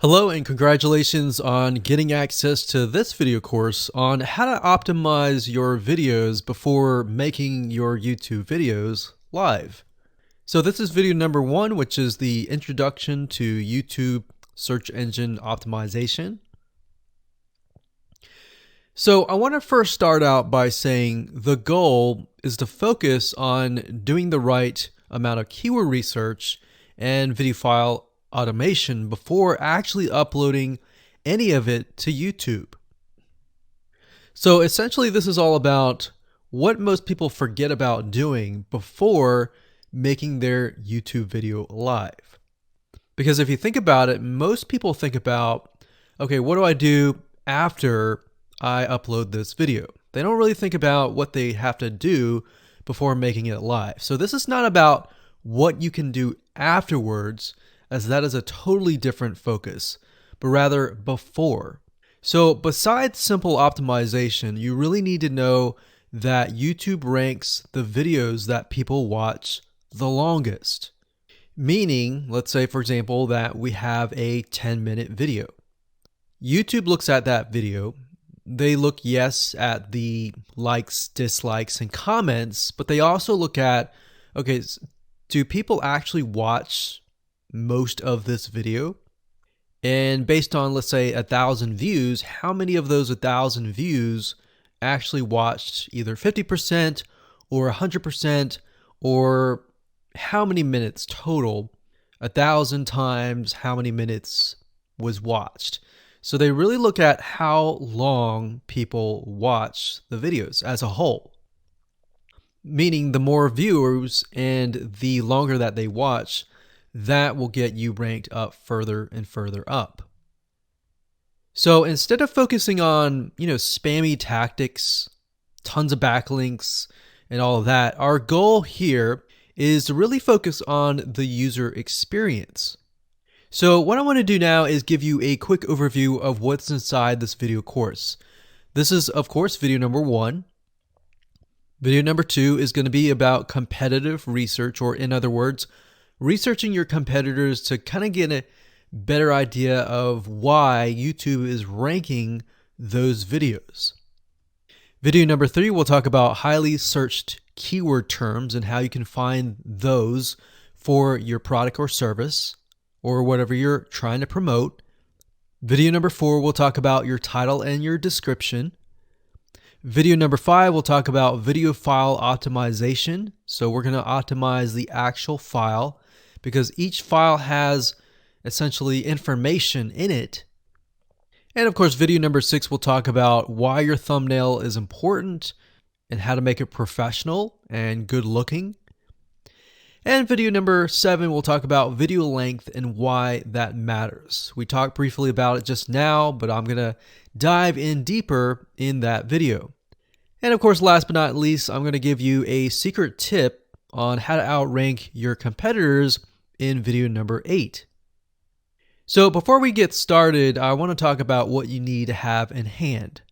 Hello and congratulations on getting access to this video course on how to optimize your videos before making your YouTube videos live. So this is video number 1, which is the introduction to YouTube search engine optimization. So I want to first start out by saying the goal is to focus on doing the right amount of keyword research and video file automation before actually uploading any of it to YouTube. So essentially this is all about what most people forget about doing before making their YouTube video live. Because if you think about it, most people think about, okay, what do I do after I upload this video? They don't really think about what they have to do before making it live. So this is not about what you can do afterwards, as that is a totally different focus, but rather before. So besides simple optimization, you really need to know that YouTube ranks the videos that people watch the longest. Meaning, let's say for example that we have a 10-minute video. YouTube looks at that video. They look, yes, at the likes, dislikes, and comments, but they also look at, okay, do people actually watch most of this video? And based on, let's say, 1,000 views, how many of those 1,000 views actually watched either 50% or 100%, or how many minutes total? 1,000 times how many minutes was watched. So they really look at how long people watch the videos as a whole. Meaning the more viewers and the longer that they watch, that will get you ranked up further and further up. So instead of focusing on, spammy tactics, tons of backlinks, and all of that, our goal here is to really focus on the user experience. So what I want to do now is give you a quick overview of what's inside this video course. This is, of course, video number 1. Video number 2 is going to be about competitive research, or in other words, researching your competitors to kind of get a better idea of why YouTube is ranking those videos. Video number 3, we'll talk about highly searched keyword terms and how you can find those for your product or service or whatever you're trying to promote. Video number 4, we'll talk about your title and your description. Video number 5, we'll talk about video file optimization. So we're going to optimize the actual file because each file has essentially information in it. And of course, video number 6, we'll talk about why your thumbnail is important and how to make it professional and good looking. And video number 7, we'll talk about video length and why that matters. We talked briefly about it just now, but I'm going to dive in deeper in that video. And of course, last but not least, I'm going to give you a secret tip on how to outrank your competitors in video number 8. So before we get started, I want to talk about what you need to have in hand.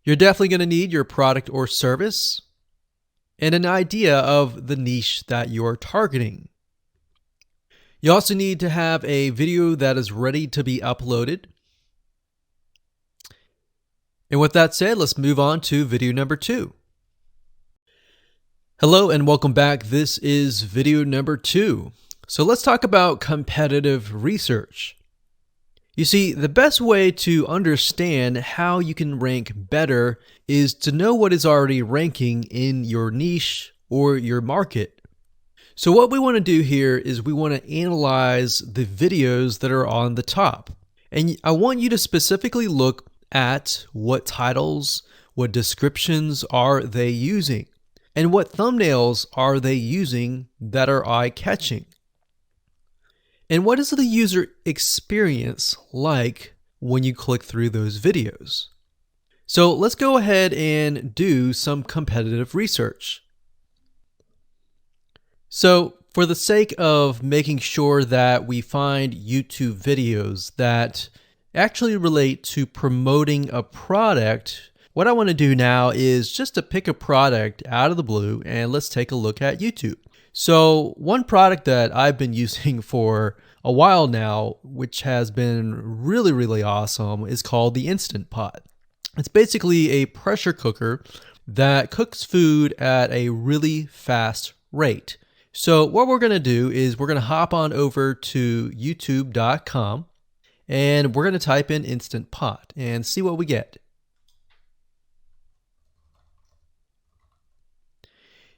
You're definitely going to need your product or service and an idea of the niche that you're targeting. You also need to have a video that is ready to be uploaded. And with that said, let's move on to video number 2. Hello and welcome back. This is video number 2. So let's talk about competitive research. You see, the best way to understand how you can rank better is to know what is already ranking in your niche or your market. So what we want to do here is we want to analyze the videos that are on the top. And I want you to specifically look at what titles, what descriptions are they using, and what thumbnails are they using that are eye-catching. And what is the user experience like when you click through those videos? So let's go ahead and do some competitive research. So for the sake of making sure that we find YouTube videos that actually relate to promoting a product, what I want to do now is just to pick a product out of the blue and let's take a look at YouTube. So one product that I've been using for a while now, which has been really, really awesome, is called the Instant Pot. It's basically a pressure cooker that cooks food at a really fast rate. So what we're going to do is we're going to hop on over to youtube.com and we're going to type in Instant Pot and see what we get.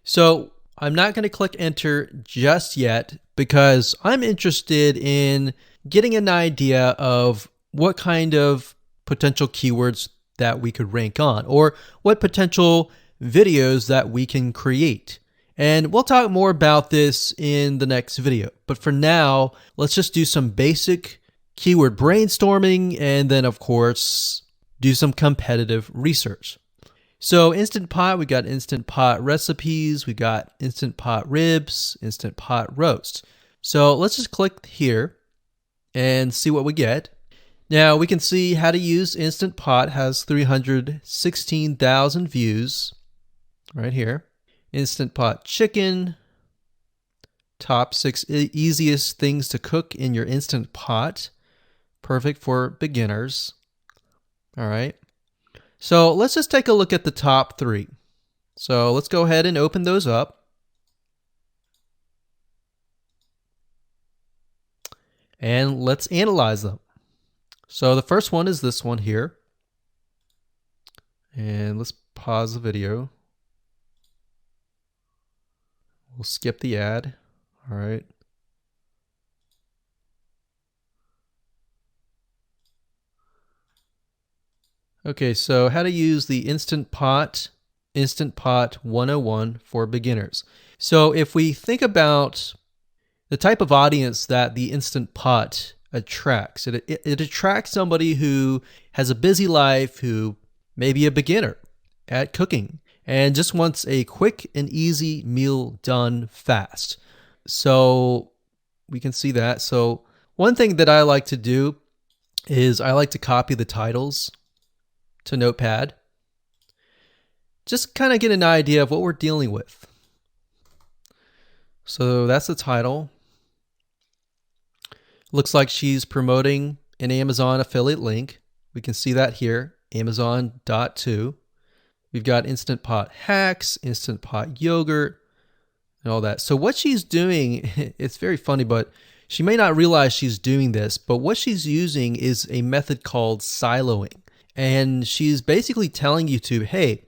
So I'm not going to click enter just yet because I'm interested in getting an idea of what kind of potential keywords that we could rank on, or what potential videos that we can create. And we'll talk more about this in the next video. But for now, let's just do some basic keyword brainstorming and then, of course, do some competitive research. So Instant Pot, we got Instant Pot recipes, we got Instant Pot ribs, Instant Pot roast. So let's just click here and see what we get. Now we can see how to use Instant Pot has 316,000 views right here. Instant Pot chicken, top 6 easiest things to cook in your Instant Pot. Perfect for beginners. All right. So let's just take a look at the top 3. So let's go ahead and open those up. And let's analyze them. So the first one is this one here. And let's pause the video. We'll skip the ad. All right. Okay, so how to use the Instant Pot 101 for beginners. So if we think about the type of audience that the Instant Pot attracts, it attracts somebody who has a busy life, who may be a beginner at cooking and just wants a quick and easy meal done fast. So we can see that. So one thing that I like to do is I like to copy the titles to Notepad. Just kind of get an idea of what we're dealing with. So that's the title. Looks like she's promoting an Amazon affiliate link. We can see that here, Amazon.to. We've got Instant Pot hacks, Instant Pot yogurt, and all that. So what she's doing, it's very funny, but she may not realize she's doing this, but what she's using is a method called siloing. And she's basically telling YouTube, hey,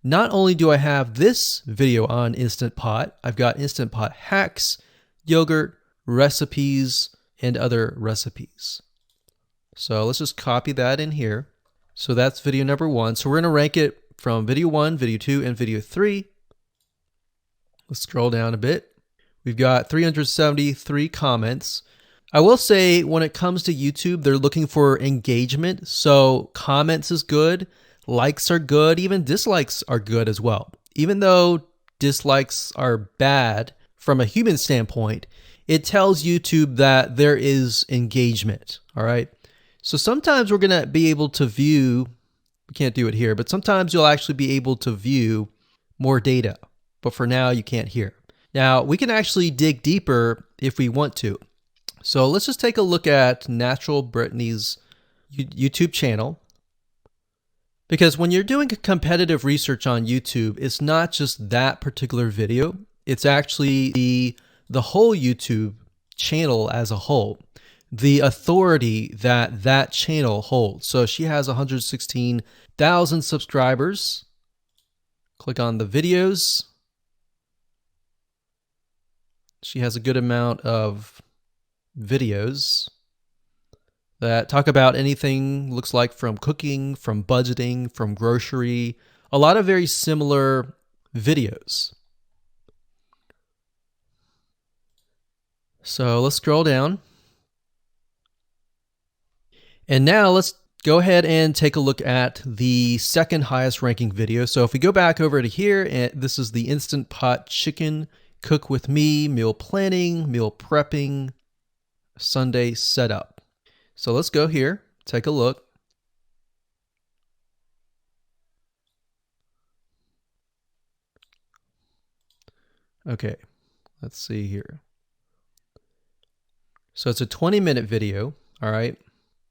not only do I have this video on Instant Pot, I've got Instant Pot hacks, yogurt, recipes, and other recipes. So let's just copy that in here. So that's video number 1. So we're going to rank it from video 1, video 2, and video 3. Let's scroll down a bit. We've got 373 comments. I will say when it comes to YouTube, they're looking for engagement. So comments is good, likes are good, even dislikes are good as well. Even though dislikes are bad from a human standpoint, it tells YouTube that there is engagement. All right. So sometimes we're going to be able to view, we can't do it here, but sometimes you'll actually be able to view more data. But for now, you can't hear. Now, we can actually dig deeper if we want to. So let's just take a look at Natural Brittany's YouTube channel. Because when you're doing competitive research on YouTube, it's not just that particular video. It's actually the whole YouTube channel as a whole, the authority that that channel holds. So she has 116,000 subscribers. Click on the videos. She has a good amount of videos that talk about anything, looks like from cooking, from budgeting, from grocery, a lot of very similar videos. So let's scroll down. And now let's go ahead and take a look at the second highest ranking video. So if we go back over to here, and this is the Instant Pot chicken, cook with me, meal planning, meal prepping, Sunday setup. So let's go here, take a look. Okay, let's see here. So it's a 20-minute video, all right?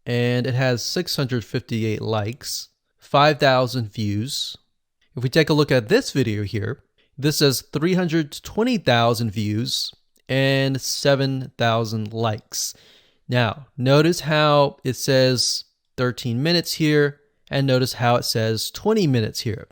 And it has 658 likes, 5,000 views. If we take a look at this video here, this has 320,000 views and 7,000 likes. Now, notice how it says 13 minutes here, and notice how it says 20 minutes here.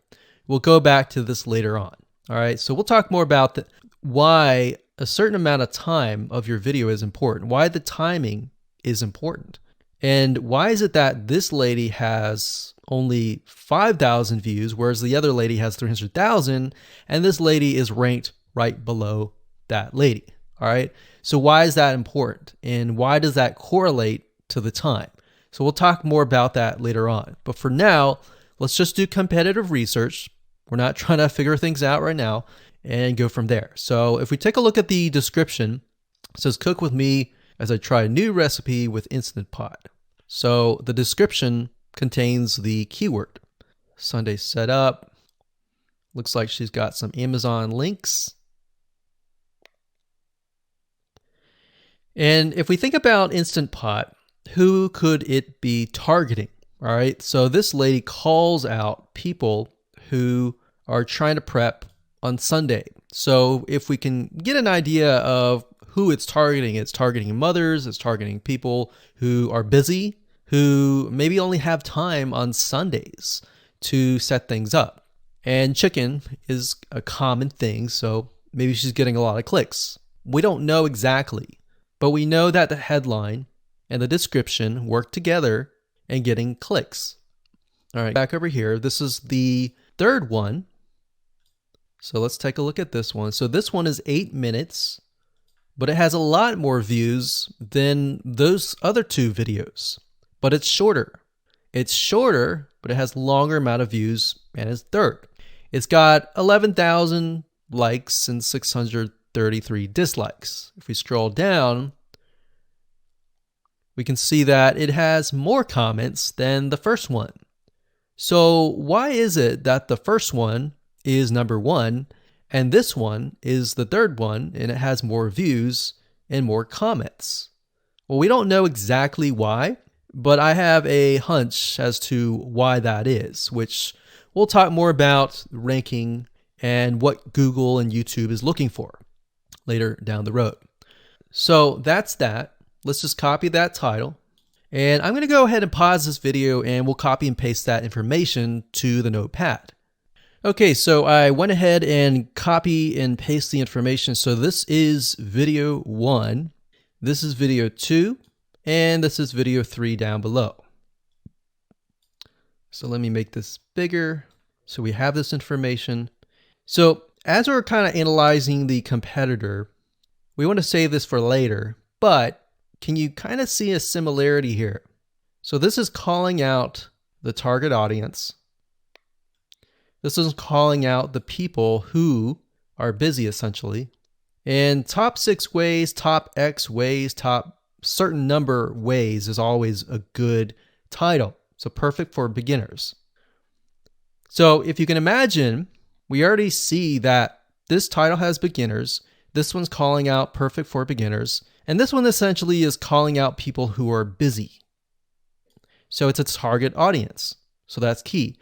We'll go back to this later on. All right, so we'll talk more about why a certain amount of time of your video is important, why the timing is important. And why is it that this lady has only 5,000 views, whereas the other lady has 300,000, and this lady is ranked right below that lady? All right, so why is that important, and why does that correlate to the time? So we'll talk more about that later on. But for now, let's just do competitive research. We're not trying to figure things out right now, and go from there. So if we take a look at the description, it says cook with me as I try a new recipe with Instant Pot. So the description contains the keyword. Sunday setup. Looks like she's got some Amazon links. And if we think about Instant Pot, who could it be targeting? All right, so this lady calls out people who are trying to prep on Sunday. So if we can get an idea of who it's targeting mothers, it's targeting people who are busy, who maybe only have time on Sundays to set things up. And chicken is a common thing, so maybe she's getting a lot of clicks. We don't know exactly, but we know that the headline and the description work together and getting clicks. All right, back over here, this is the third one. So let's take a look at this one. So this one is 8 minutes, but it has a lot more views than those other two videos, but it's shorter. It's shorter, but it has longer amount of views, and it's third. It's got 11,000 likes and 633 dislikes. If we scroll down, we can see that it has more comments than the first one. So why is it that the first one is number one and this one is the third one and it has more views and more comments? Well, we don't know exactly why, but I have a hunch as to why that is, which we'll talk more about ranking and what Google and YouTube is looking for later down the road. So that's that. Let's just copy that title. And I'm going to go ahead and pause this video and we'll copy and paste that information to the notepad. Okay, so I went ahead and copy and paste the information. So this is video 1, this is video 2, and this is video 3 down below. So let me make this bigger so we have this information. So as we're kind of analyzing the competitor, we want to save this for later, but can you kind of see a similarity here? So this is calling out the target audience. This is calling out the people who are busy, essentially. And top 6 ways, top X ways, top certain number ways is always a good title. So perfect for beginners. So if you can imagine, we already see that this title has beginners. This one's calling out perfect for beginners. And this one essentially is calling out people who are busy. So it's a target audience. So that's key.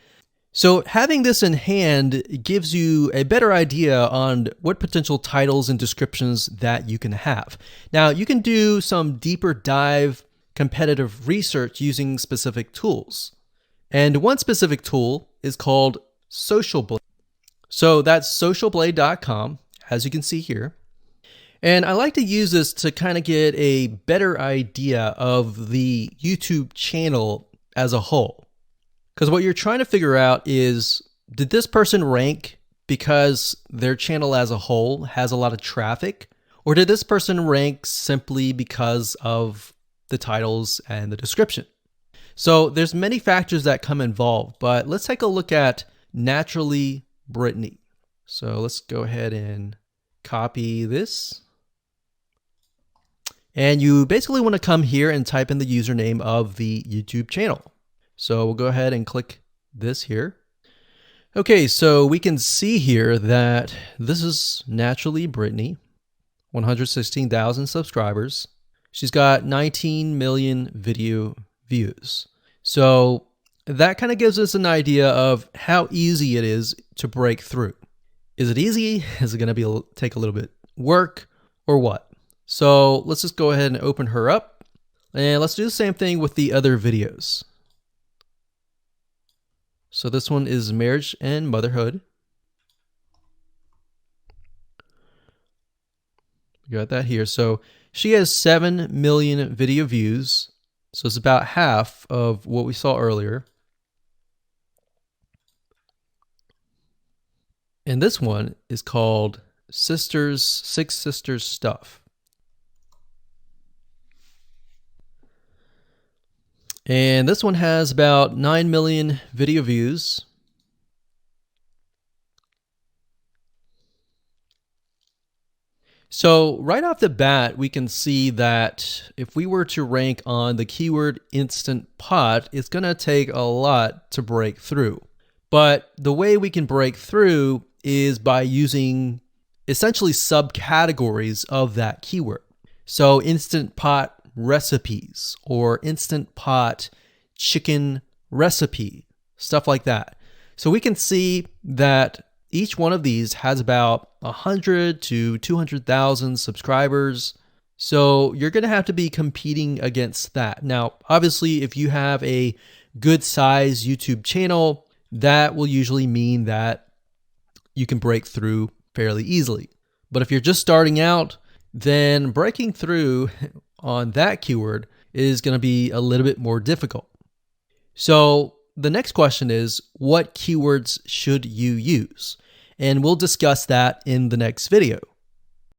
So having this in hand gives you a better idea on what potential titles and descriptions that you can have. Now, you can do some deeper dive competitive research using specific tools. And one specific tool is called Social Blade. So that's socialblade.com, as you can see here. And I like to use this to kind of get a better idea of the YouTube channel as a whole. Because what you're trying to figure out is, did this person rank because their channel as a whole has a lot of traffic? Or did this person rank simply because of the titles and the description? So there's many factors that come involved, but let's take a look at Naturally Brittany. So let's go ahead and copy this. And you basically want to come here and type in the username of the YouTube channel. So we'll go ahead and click this here. Okay, so we can see here that this is Naturally Brittany, 116,000 subscribers. she's got 19 million video views. So that kind of gives us an idea of how easy it is to break through. Is it easy? Is it going to take a little bit work or what? So let's just go ahead and open her up, and let's do the same thing with the other videos. So this one is marriage and motherhood. We got that here. So she has 7 million video views. So it's about half of what we saw earlier. And this one is called Six Sisters Stuff. And this one has about 9 million video views. So right off the bat, we can see that if we were to rank on the keyword Instant Pot, it's going to take a lot to break through. But the way we can break through is by using essentially subcategories of that keyword. So Instant Pot recipes or Instant Pot chicken recipe, stuff like that. So we can see that each one of these has about 100 to 200,000 subscribers. So you're going to have to be competing against that. Now, obviously, if you have a good size YouTube channel, that will usually mean that you can break through fairly easily. But if you're just starting out, then breaking through on that keyword is going to be a little bit more difficult. So the next question is, what keywords should you use? And we'll discuss that in the next video.